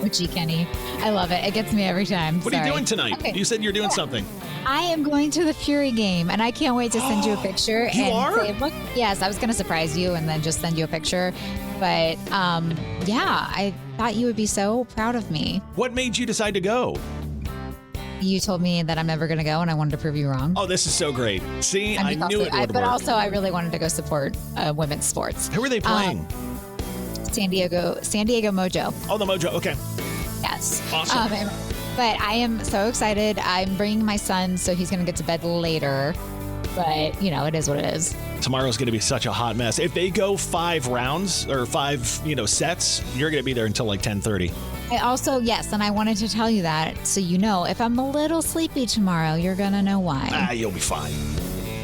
emoji, Kenny. I love it. It gets me every time. What are you doing tonight? Okay. You said you're doing something. I am going to the Fury game, and I can't wait to send you a picture. You and are? Say, look, yes, I was going to surprise you and then just send you a picture. But yeah, I thought you would be so proud of me. What made you decide to go? You told me that I'm never going to go, and I wanted to prove you wrong. Oh, this is so great. See, I knew it would work. But also, I really wanted to go support women's sports. Who are they playing? San Diego Mojo. Oh, the Mojo. Okay. Yes. Awesome. But I am so excited. I'm bringing my son, so he's going to get to bed later. But, you know, it is what it is. Tomorrow's going to be such a hot mess. If they go 5 rounds or 5, sets, you're going to be there until like 10:30. I also, yes, and I wanted to tell you that so you know, if I'm a little sleepy tomorrow, you're going to know why. You'll be fine.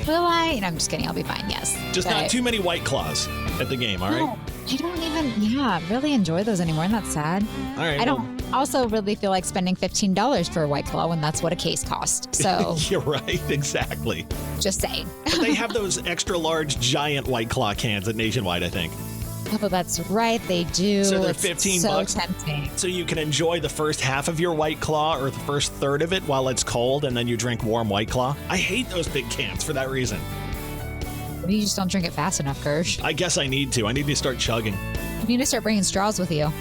Will I? No, I'm just kidding. I'll be fine, yes. Just not too many White Claws at the game, all right? No, I don't even, really enjoy those anymore, and that's sad. All right. I don't also really feel like spending $15 for a White Claw when that's what a case costs. So you're right, exactly. Just saying. But they have those extra large, giant White Claw cans at Nationwide, I think. Oh, that's right, they do. So they're $15. So tempting. So you can enjoy the first half of your White Claw or the first third of it while it's cold, and then you drink warm White Claw. I hate those big cans for that reason. You just don't drink it fast enough, Kirsch. I guess I need to. I need to start chugging. You need to start bringing straws with you.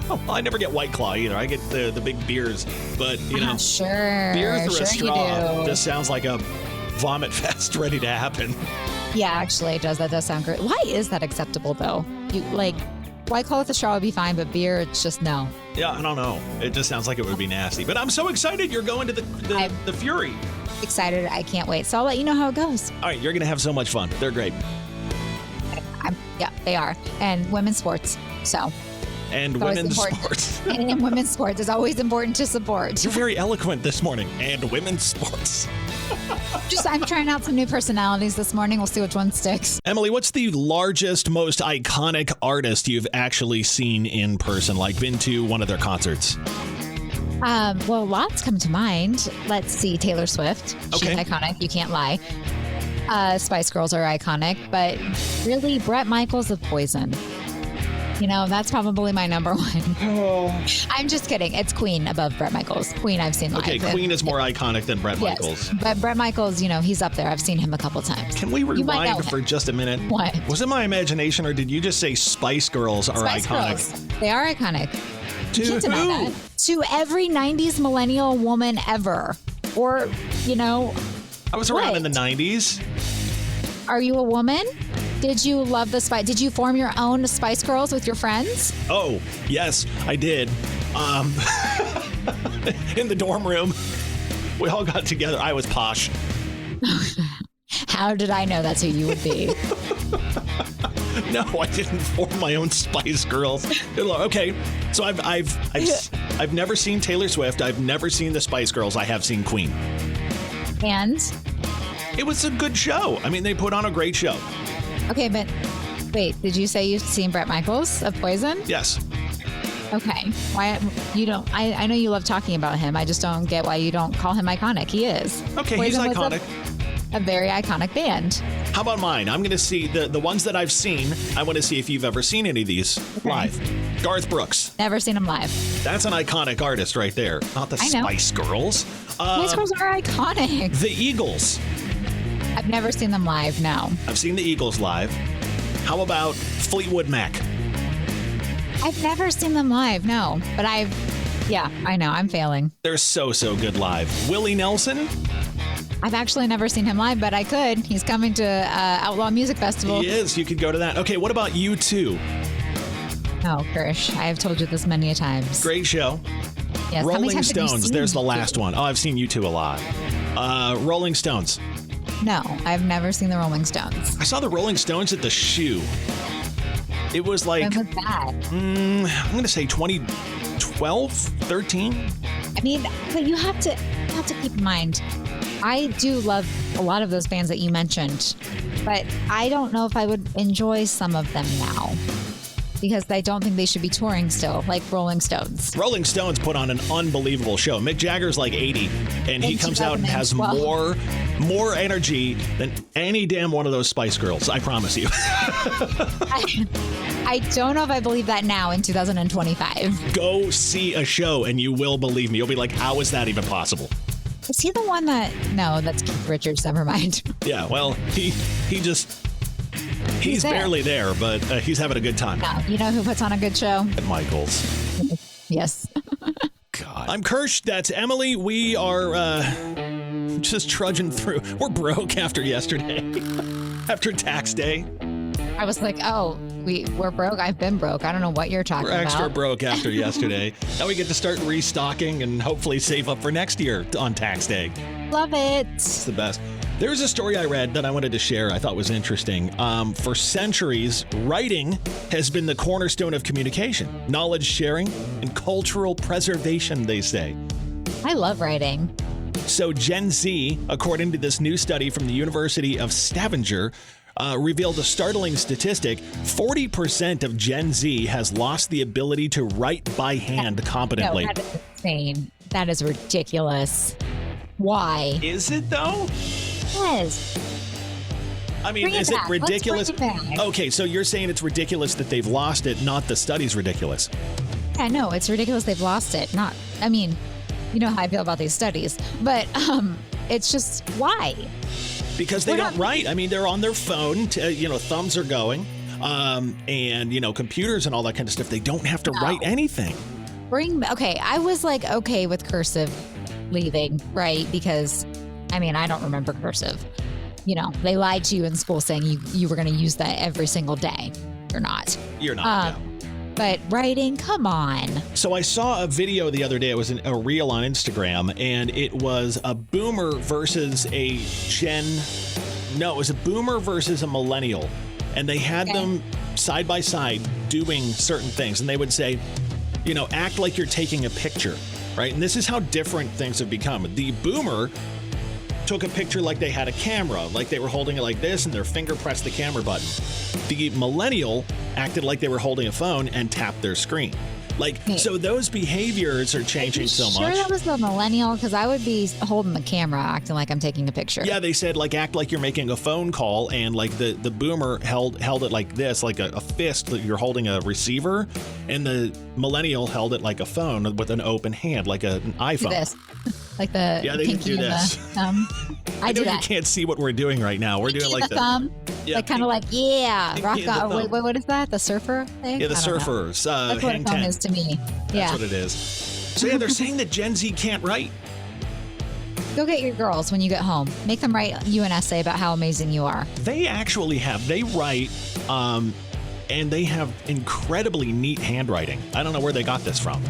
Well, I never get White Claw either. I get the big beers, but Sure. Beer through a straw you do. just sounds like a vomit fest ready to happen. Yeah, actually, it does. That does sound great. Why is that acceptable, though? White Claw with a straw would be fine, but beer, it's just no. Yeah, I don't know. It just sounds like it would be nasty. But I'm so excited you're going to the Fury. Excited. I can't wait. So I'll let you know how it goes. All right, you're going to have so much fun. They're great. Yeah, they are. And women's sports. So. And women's sports. And in women's sports, it's always important to support. You're very eloquent this morning. And women's sports. I'm trying out some new personalities this morning. We'll see which one sticks. Emily, what's the largest, most iconic artist you've actually seen in person, like been to one of their concerts? Well, lots come to mind. Let's see. Taylor Swift. Okay. She's iconic. You can't lie. Spice Girls are iconic. But really, Bret Michaels of Poison. That's probably my number one. Oh. I'm just kidding. It's Queen above Bret Michaels. Queen I've seen live. Okay, Queen is more iconic than Bret Michaels. But Bret Michaels, he's up there. I've seen him a couple times. Can we rewind for just a minute? What? Was it my imagination, or did you just say Spice Girls are Spice iconic? Girls. They are iconic. To you can't deny that. To every 90s millennial woman ever. Or, I was around in the 90s. Are you a woman? Did you love the Spice? Did you form your own Spice Girls with your friends? Oh, yes, I did. In the dorm room. We all got together. I was posh. How did I know that's who you would be? No, I didn't form my own Spice Girls. Okay, so I've never seen Taylor Swift. I've never seen the Spice Girls. I have seen Queen. And? It was a good show. I mean, they put on a great show. Okay, but wait, did you say you've seen Bret Michaels of Poison? Yes. Okay. Why you don't? I know you love talking about him. I just don't get why you don't call him iconic. He is. Okay, Poison he's iconic. A very iconic band. How about mine? I'm going to see the ones that I've seen. I want to see if you've ever seen any of these live. Garth Brooks. Never seen him live. That's an iconic artist right there. Not the Spice Girls. Spice Girls are iconic. The Eagles. I've never seen them live, no. I've seen the Eagles live. How about Fleetwood Mac? I've never seen them live, no. But I know, I'm failing. They're so good live. Willie Nelson? I've actually never seen him live, but I could. He's coming to Outlaw Music Festival. He is. You could go to that. Okay, what about U2? Oh, Kirsch, I have told you this many a times. Great show. Yes. Rolling Stones. There's the last one. Oh, I've seen U2 a lot. Rolling Stones. No, I've never seen the Rolling Stones. I saw the Rolling Stones at the Shoe. It was like... When was that? I'm going to say 2012, 13. I mean, but you have to keep in mind, I do love a lot of those bands that you mentioned, but I don't know if I would enjoy some of them now. because I don't think they should be touring still, like Rolling Stones. Rolling Stones put on an unbelievable show. Mick Jagger's like 80, and he comes out and has more energy than any damn one of those Spice Girls. I promise you. I don't know if I believe that now in 2025. Go see a show, and you will believe me. You'll be like, how is that even possible? Is he the one that? No, that's Keith Richards. Never mind. Yeah, well, he's barely there, but he's having a good time. No, you know who puts on a good show? Michaels. Yes. God. I'm Kirsch. That's Emily. We are just trudging through. We're broke after yesterday, after tax day. I was like, oh, we're broke. I've been broke. I don't know what you're talking about. We're extra broke after yesterday. Now we get to start restocking and hopefully save up for next year on tax day. Love it. It's the best. There's a story I read that I wanted to share I thought was interesting. For centuries, writing has been the cornerstone of communication, knowledge sharing, and cultural preservation, they say. I love writing. So Gen Z, according to this new study from the University of Stavanger, revealed a startling statistic. 40% of Gen Z has lost the ability to write by hand competently. No, that is insane. That is ridiculous. Why? Is it, though? Yes. I mean, is it ridiculous? Okay, so you're saying it's ridiculous that they've lost it, not the study's ridiculous. Yeah, no, it's ridiculous they've lost it. I mean, you know how I feel about these studies, but it's just why? Because they don't write. I mean, they're on their phone, thumbs are going, and, computers and all that kind of stuff. They don't have to write anything. Okay, I was like, okay with cursive leaving, right? Because, I mean, I don't remember cursive. They lied to you in school saying you were going to use that every single day. You're not. You're not, But writing, come on. So I saw a video the other day. It was a reel on Instagram, and it was a boomer versus a boomer versus a millennial. And they had them side by side doing certain things. And they would say, act like you're taking a picture, right? And this is how different things have become. The boomer took a picture like they had a camera, like they were holding it like this, and their finger pressed the camera button. The millennial acted like they were holding a phone and tapped their screen. So those behaviors are changing so much. Sure that was the millennial? Because I would be holding the camera, acting like I'm taking a picture. Yeah, they said, act like you're making a phone call, and, the boomer held it like this, like a fist, that you're holding a receiver, and the millennial held it like a phone with an open hand, like an iPhone. Do this. Like the they can do this. I know do that. You can't see what we're doing right now. We're doing like the thumb. Yeah, kind of like rock on. Wait, what is that? The surfer thing? Yeah, the surfers. That's what a phone is to me. That's what it is. So they're saying that Gen Z can't write. Go get your girls when you get home. Make them write you an essay about how amazing you are. They actually have. They write, and they have incredibly neat handwriting. I don't know where they got this from.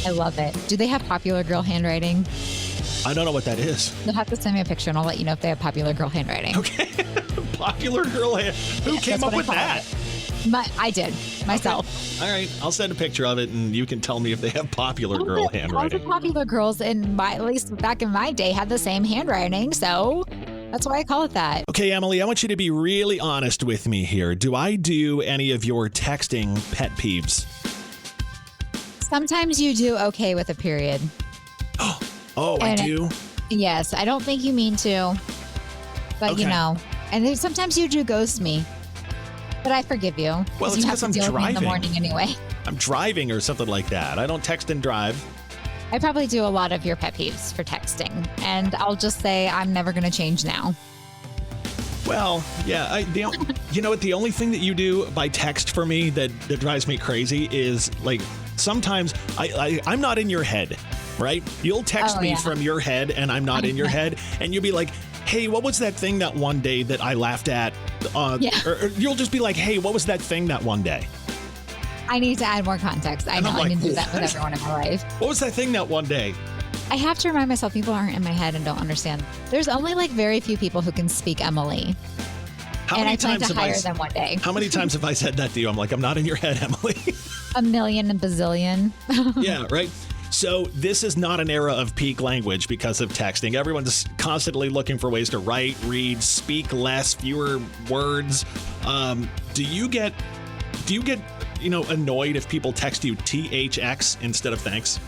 I love it. Do they have popular girl handwriting? I don't know what that is. You'll have to send me a picture and I'll let you know if they have popular girl handwriting. Okay. Popular girl hand. Who came up with that? I did, myself. Okay. All right. I'll send a picture of it and you can tell me if they have popular girl handwriting. All the popular girls, at least back in my day, had the same handwriting. So that's why I call it that. Okay, Emily, I want you to be really honest with me here. Do I do any of your texting pet peeves? Sometimes you do okay with a period. I do? Yes. I don't think you mean to. But, and then sometimes you do ghost me. But I forgive you. Well, it's you have to because I'm deal with me driving. in the morning anyway. I'm driving or something like that. I don't text and drive. I probably do a lot of your pet peeves for texting. And I'll just say I'm never going to change now. Well, yeah. You know what? The only thing that you do by text for me that drives me crazy is sometimes I'm not in your head, right? You'll text me from your head and I'm not in your head. And you'll be like, hey, what was that thing that one day that I laughed at? Or you'll just be like, hey, what was that thing that one day? I need to add more context. I know I need to do that with everyone in my life. What was that thing that one day? I have to remind myself people aren't in my head and don't understand. There's only very few people who can speak Emily. I plan to hire them one day. How many times have I said that to you? I'm like, I'm not in your head, Emily. A million and bazillion. Yeah, right. So this is not an era of peak language because of texting. Everyone's constantly looking for ways to write, read, speak less, fewer words. Do you get annoyed if people text you THX instead of thanks?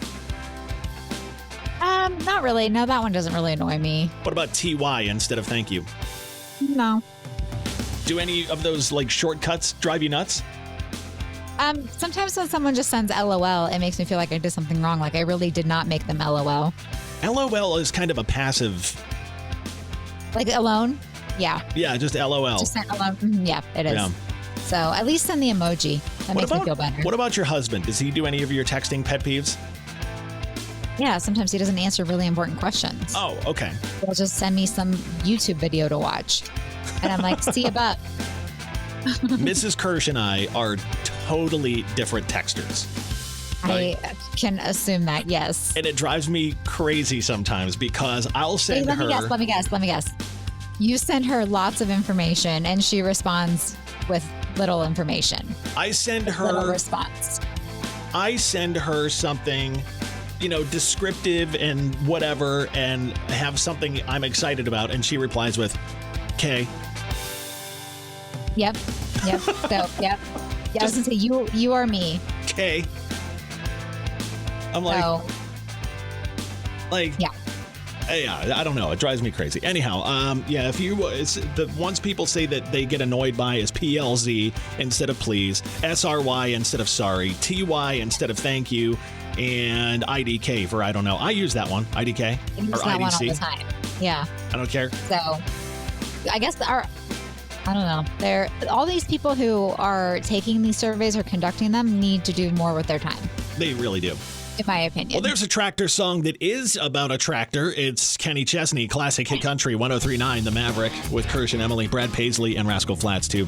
Not really. No, that one doesn't really annoy me. What about TY instead of thank you? No. Do any of those like shortcuts drive you nuts? Sometimes when someone just sends LOL, it makes me feel like I did something wrong. Like I really did not make them LOL. LOL is kind of a passive. Like alone? Yeah. Yeah, just LOL. Just sent alone. Yeah, it is. Yeah. So at least send the emoji. That makes me feel better. What about your husband? Does he do any of your texting pet peeves? Yeah, sometimes he doesn't answer really important questions. Oh, okay. He'll just send me some YouTube video to watch. And I'm like, Cbus. Mrs. Kirsch and I are totally different texters. Right? I can assume that, yes. And it drives me crazy sometimes because I'll send her... Let me guess. You send her lots of information and she responds with little information. I send her... Little response. I send her something... descriptive and whatever, and have something I'm excited about, and she replies with, "Okay." Yep. So, yep. Yeah, I was gonna say you are me. Okay. I'm like, yeah. Yeah, I don't know. It drives me crazy. Anyhow, once people say that they get annoyed by is PLZ instead of please, SRY instead of sorry, TY instead of thank you, and IDK for I don't know. I use that one, IDK or IDC. One all the time. Yeah. I don't care. So, I guess I don't know. All these people who are taking these surveys or conducting them need to do more with their time. They really do. In my opinion. Well, there's a tractor song that is about a tractor. It's Kenny Chesney, classic hit country, 103.9 The Maverick with Kirsch and Emily, Brad Paisley, and Rascal Flatts, too.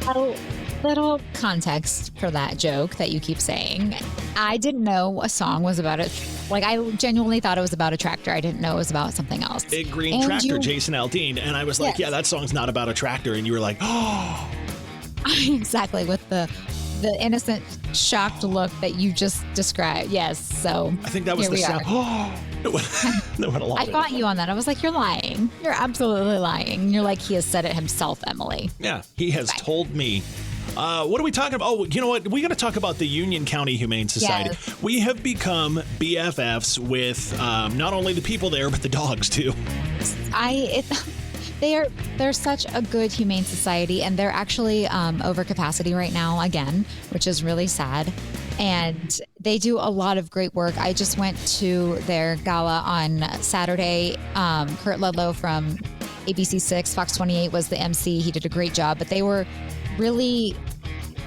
A little context for that joke that you keep saying. I didn't know a song was about it. Like, I genuinely thought it was about a tractor. I didn't know it was about something else. Big Green Tractor, Jason Aldean. And I was like, yeah, that song's not about a tractor. And you were like, oh. Exactly, with the innocent, shocked look that you just described. Yes, so I think that was the sound. I got you on that. I was like, you're lying. You're absolutely lying. And you're like, he has said it himself, Emily. Yeah, he has told me. What are we talking about? Oh, you know what? We got to talk about the Union County Humane Society. Yes. We have become BFFs with not only the people there, but the dogs too. They're such a good humane society, and they're actually over capacity right now again, which is really sad. And they do a lot of great work. I just went to their gala on Saturday. Kurt Ludlow from ABC6, Fox 28 was the MC. He did a great job, but they were really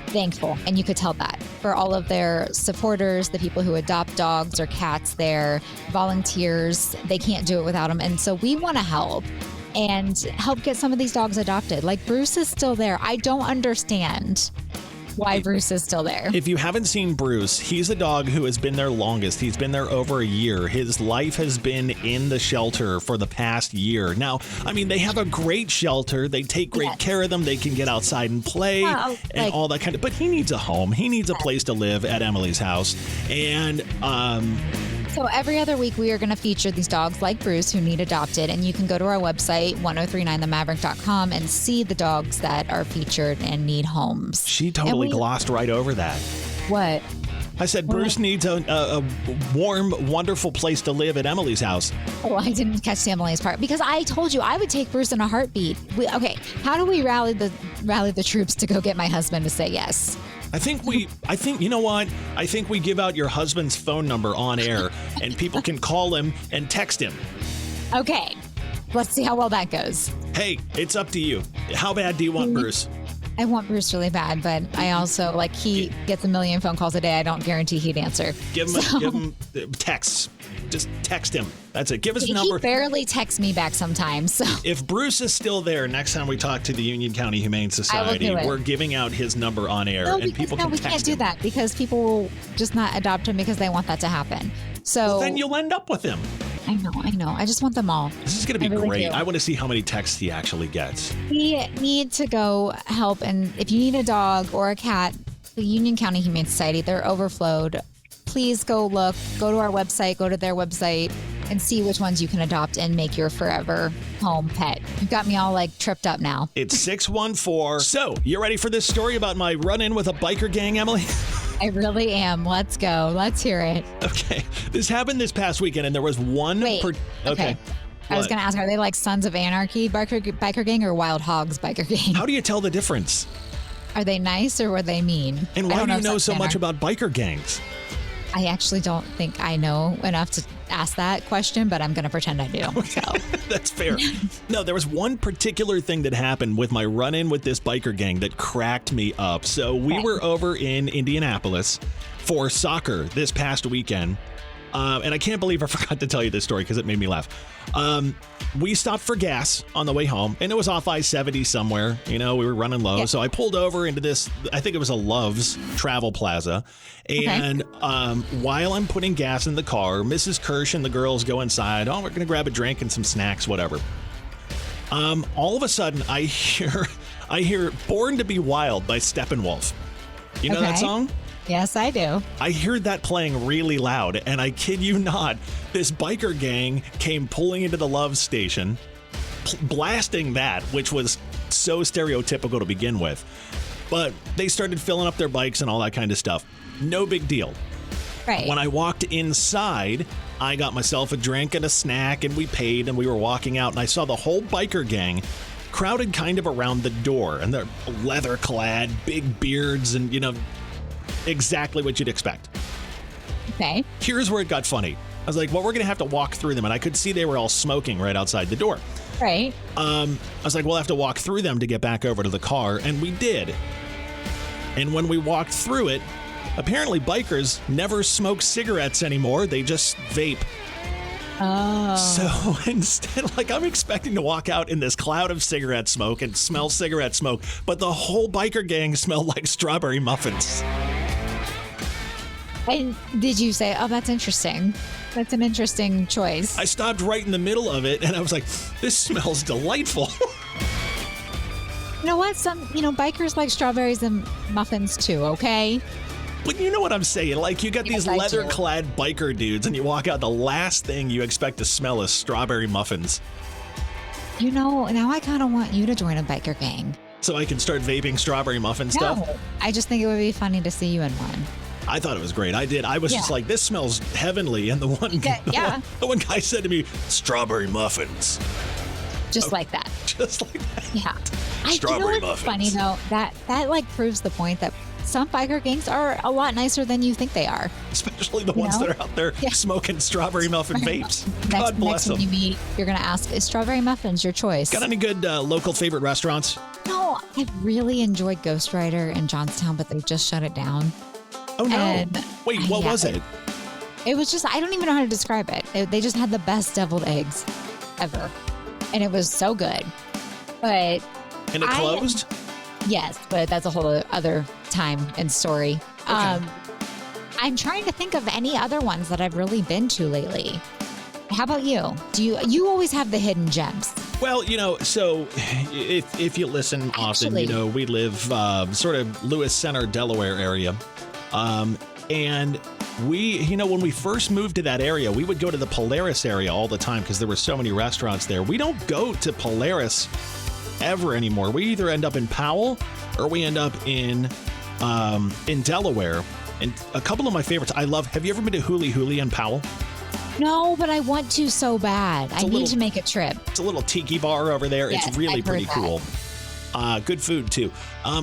thankful, and you could tell that, for all of their supporters, the people who adopt dogs or cats there, volunteers. They can't do it without them. And so we want to help get some of these dogs adopted. Like Bruce is still there. I don't understand why Bruce is still there. If you haven't seen Bruce, he's a dog who has been there longest. He's been there over a year. His life has been in the shelter for the past year. Now, I mean, they have a great shelter. They take great care of them. They can get outside and play and all that kind of, but he needs a home. He needs a place to live at Emily's house. And, so every other week, we are going to feature these dogs like Bruce who need adopted. And you can go to our website, 1039themaverick.com, and see the dogs that are featured and need homes. She totally glossed right over that. What? I said Bruce needs a warm, wonderful place to live at Emily's house. Oh, I didn't catch the Emily's part because I told you I would take Bruce in a heartbeat. How do we rally the troops to go get my husband to say yes? I think you know what? I think we give out your husband's phone number on air and people can call him and text him. Okay. Let's see how well that goes. Hey, it's up to you. How bad do you want Bruce? I want Bruce really bad, but I also, he gets a million phone calls a day. I don't guarantee he'd answer. Give him texts. Just text him. That's it. Give us a number. He barely texts me back sometimes. So. If Bruce is still there next time we talk to the Union County Humane Society, we're giving out his number on air, and people can text him. No, we can't do that because people will just not adopt him because they want that to happen. So then you'll end up with him. I know. I just want them all. This is going to be great. I want to see how many texts he actually gets. We need to go help. And if you need a dog or a cat, the Union County Humane Society, they're overflowed. Please go look. Go to our website. Go to their website. and see which ones you can adopt and make your forever home pet. You've got me all like tripped up now. It's 614. So, you ready for this story about my run-in with a biker gang, Emily? I really am. Let's go. Let's hear it. Okay. This happened this past weekend, and there was one... Wait. Okay. I was going to ask, are they like Sons of Anarchy biker gang or Wild Hogs biker gang? How do you tell the difference? Are they nice or were they mean? And why do you know so much about biker gangs? I actually don't think I know enough to ask that question, but I'm going to pretend I do. So. That's fair. No, there was one particular thing that happened with my run-in with this biker gang that cracked me up. So we were over in Indianapolis for soccer this past weekend. And I can't believe I forgot to tell you this story because it made me laugh. We stopped for gas on the way home, and it was off I-70 somewhere. You know, we were running low. Yeah. So I pulled over into this, I think it was a Love's Travel Plaza. And while I'm putting gas in the car, Mrs. Kirsch and the girls go inside. Oh, we're going to grab a drink and some snacks, whatever. All of a sudden, I hear Born to Be Wild by Steppenwolf. You know that song? Yes, I do. I heard that playing really loud, and I kid you not, this biker gang came pulling into the Love station, blasting that, which was so stereotypical to begin with. But they started filling up their bikes and all that kind of stuff. No big deal. Right. When I walked inside, I got myself a drink and a snack, and we paid, and we were walking out, and I saw the whole biker gang crowded kind of around the door, and they're leather-clad, big beards, and, you know, exactly what you'd expect. Okay. Here's where it got funny. I was like, well, we're going to have to walk through them. And I could see they were all smoking right outside the door. Right. I was like, we'll have to walk through them to get back over to the car. And we did. And when we walked through it, apparently bikers never smoke cigarettes anymore. They just vape. Oh. So instead, like, I'm expecting to walk out in this cloud of cigarette smoke and smell cigarette smoke, but the whole biker gang smelled like strawberry muffins. And did you say, oh, that's interesting? That's an interesting choice. I stopped right in the middle of it, and I was like, this smells delightful. You know what? Bikers like strawberries and muffins too, okay? But you know what I'm saying? Like, you got these leather-clad biker dudes, and you walk out, the last thing you expect to smell is strawberry muffins. You know, now I kind of want you to join a biker gang. So I can start vaping strawberry muffin stuff? No, I just think it would be funny to see you in one. I thought it was great. I did. I was just like, this smells heavenly. And the one guy said to me, strawberry muffins. Just like that. Just like that. Yeah. Strawberry muffins. Funny though, that like proves the point that some biker gangs are a lot nicer than you think they are. Especially the ones that are out there smoking strawberry muffin vapes. God bless them. Next time you meet, you're going to ask, is strawberry muffins your choice? Got any good local favorite restaurants? No, I really enjoyed Ghost Rider in Johnstown, but they just shut it down. Oh, no. Wait, what was it? It was just, I don't even know how to describe it. They just had the best deviled eggs ever. And it was so good. But And it closed? Yes, but that's a whole other time and story. Okay. I'm trying to think of any other ones that I've really been to lately. How about you? You always have the hidden gems? Well, so if you listen often, we live sort of Lewis Center, Delaware area. And we, when we first moved to that area, we would go to the Polaris area all the time because there were so many restaurants there. We don't go to Polaris ever anymore. We either end up in Powell or we end up in Delaware. And a couple of my favorites have you ever been to Huli Huli in Powell? No, but I want to so bad. I need to make a trip. It's a little tiki bar over there. Yes, it's really pretty cool. Good food, too.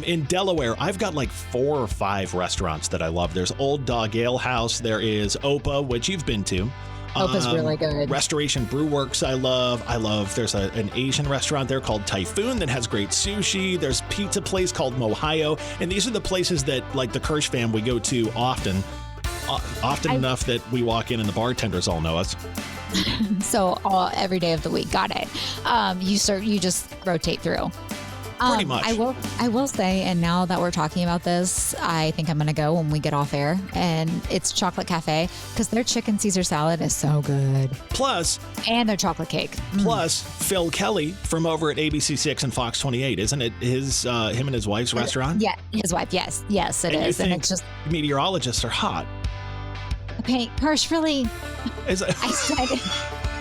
In Delaware, I've got like 4 or 5 restaurants that I love. There's Old Dog Ale House. There is Opa, which you've been to. Opa's really good. Restoration Brew Works, I love. There's an Asian restaurant there called Typhoon that has great sushi. There's pizza place called Mohio. And these are the places that, like the Kirsch fam, we go to often. Enough that we walk in and the bartenders all know us. So every day of the week. Got it. You just rotate through. Pretty much. I will say, and now that we're talking about this, I think I'm going to go when we get off air. And it's Chocolate Cafe because their chicken Caesar salad is so good. And their chocolate cake. Plus, Phil Kelly from over at ABC6 and Fox 28. Isn't it him and his wife's restaurant? Yeah, his wife. Yes, it is. And it's just meteorologists are hot. Okay, Kirsch, really?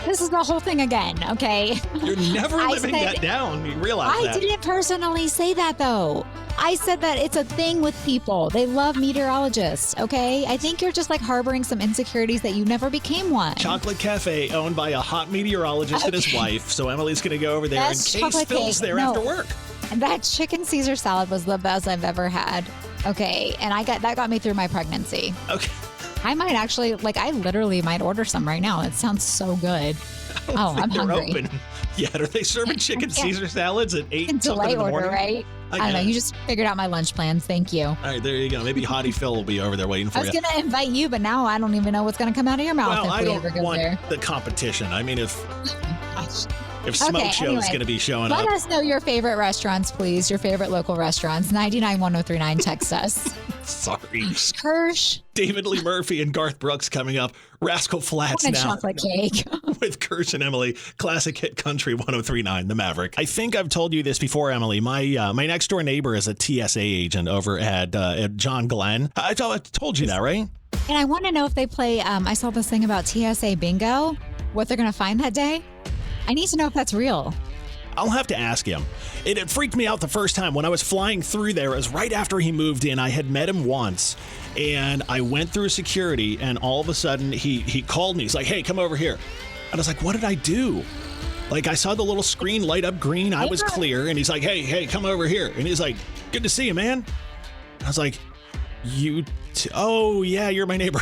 This is the whole thing again, okay? You're never living that down. You realize I that. didn't personally say that, though. I said that it's a thing with people. They love meteorologists, okay? I think you're just like harboring some insecurities that you never became one. Chocolate Cafe owned by a hot meteorologist and his wife. So Emily's going to go over there and case Phil's there after work. And that chicken Caesar salad was the best I've ever had. Okay, and that got me through my pregnancy. Okay. I might actually, I literally might order some right now. It sounds so good. I'm hungry. Open yet. Are they serving chicken Caesar salads at 8 something in the morning? Right? I don't know. You just figured out my lunch plans. Thank you. All right, there you go. Maybe Hottie Phil will be over there waiting for you. I was going to invite you, but now I don't even know what's going to come out of your mouth well, if I we don't ever go want there. the competition. I mean, if Smoke Show is going to be showing up. Let us know your favorite restaurants, please. Your favorite local restaurants. 991-1039. Text us. Sorry. Kirsch. David Lee Murphy and Garth Brooks coming up. Rascal Flatts now. Chocolate cake. With Kirsch and Emily. Classic Hit Country 1039, The Maverick. I think I've told you this before, Emily. My next door neighbor is a TSA agent over at John Glenn. I told you that, right? And I want to know if they play, I saw this thing about TSA bingo, what they're going to find that day. I need to know if that's real. I'll have to ask him. It freaked me out the first time when I was flying through there. It was right after he moved in. I had met him once, and I went through security, and all of a sudden he called me. He's like, "Hey, come over here." And I was like, "What did I do?" I saw the little screen light up green. I was clear, and he's like, "Hey, come over here." And he's like, "Good to see you, man." I was like, "Oh, yeah, you're my neighbor."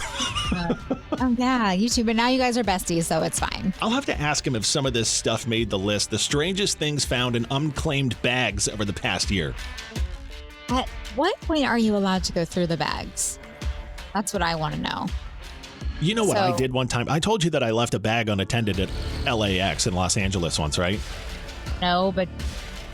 Oh, yeah, you too. But now you guys are besties, so it's fine. I'll have to ask him if some of this stuff made the list. The strangest things found in unclaimed bags over the past year. At what point are you allowed to go through the bags? That's what I want to know. You know what I did one time? I told you that I left a bag unattended at LAX in Los Angeles once, right? No, but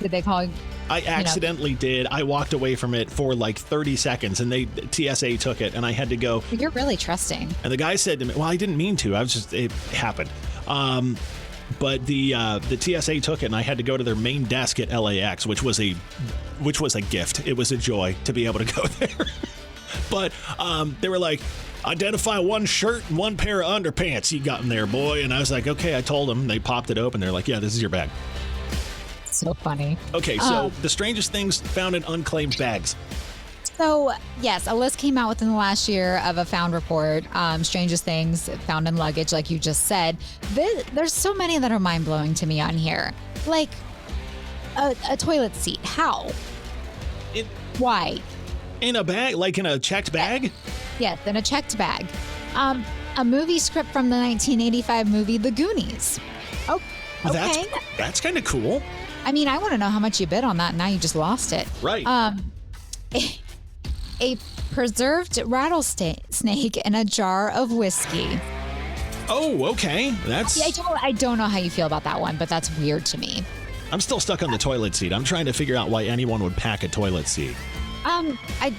did they call you? I accidentally did. I walked away from it for 30 seconds, and TSA took it, and I had to go. You're really trusting. And the guy said to me, "Well, I didn't mean to. It happened." But the TSA took it, and I had to go to their main desk at LAX, which was a gift. It was a joy to be able to go there. But they were like, "Identify one shirt and one pair of underpants you got in there, boy." And I was like, "Okay." I told them. They popped it open. They're like, "Yeah, this is your bag." So funny. Okay, so the strangest things found in unclaimed bags. So, yes, a list came out within the last year of a found report. Strangest things found in luggage, like you just said. There's so many that are mind-blowing to me on here. Like a toilet seat. How? Why? In a bag? Like in a checked bag? Yes, in a checked bag. A movie script from the 1985 movie The Goonies. Oh, okay. That's kind of cool. I mean, I want to know how much you bid on that. Now you just lost it. Right. A preserved rattlesnake in a jar of whiskey. Oh, okay. I don't know how you feel about that one, but that's weird to me. I'm still stuck on the toilet seat. I'm trying to figure out why anyone would pack a toilet seat.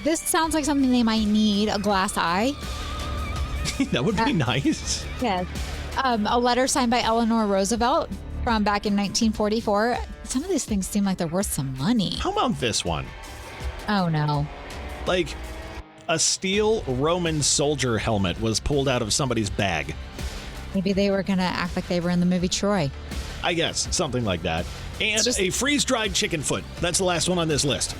This sounds like something they might need. A glass eye. That would be nice. Yes. A letter signed by Eleanor Roosevelt from back in 1944. Some of these things seem like they're worth some money. How about this one? Oh, no. Like a steel Roman soldier helmet was pulled out of somebody's bag. Maybe they were going to act like they were in the movie Troy. I guess, something like that. And a freeze-dried chicken foot. That's the last one on this list.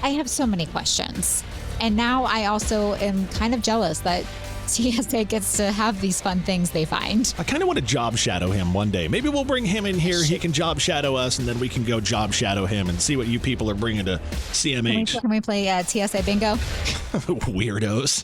I have so many questions. And now I also am kind of jealous that TSA gets to have these fun things they find. I kind of want to job shadow him one day. Maybe we'll bring him in here. He can job shadow us, and then we can go job shadow him and see what you people are bringing to CMH. Can we play TSA bingo? Weirdos.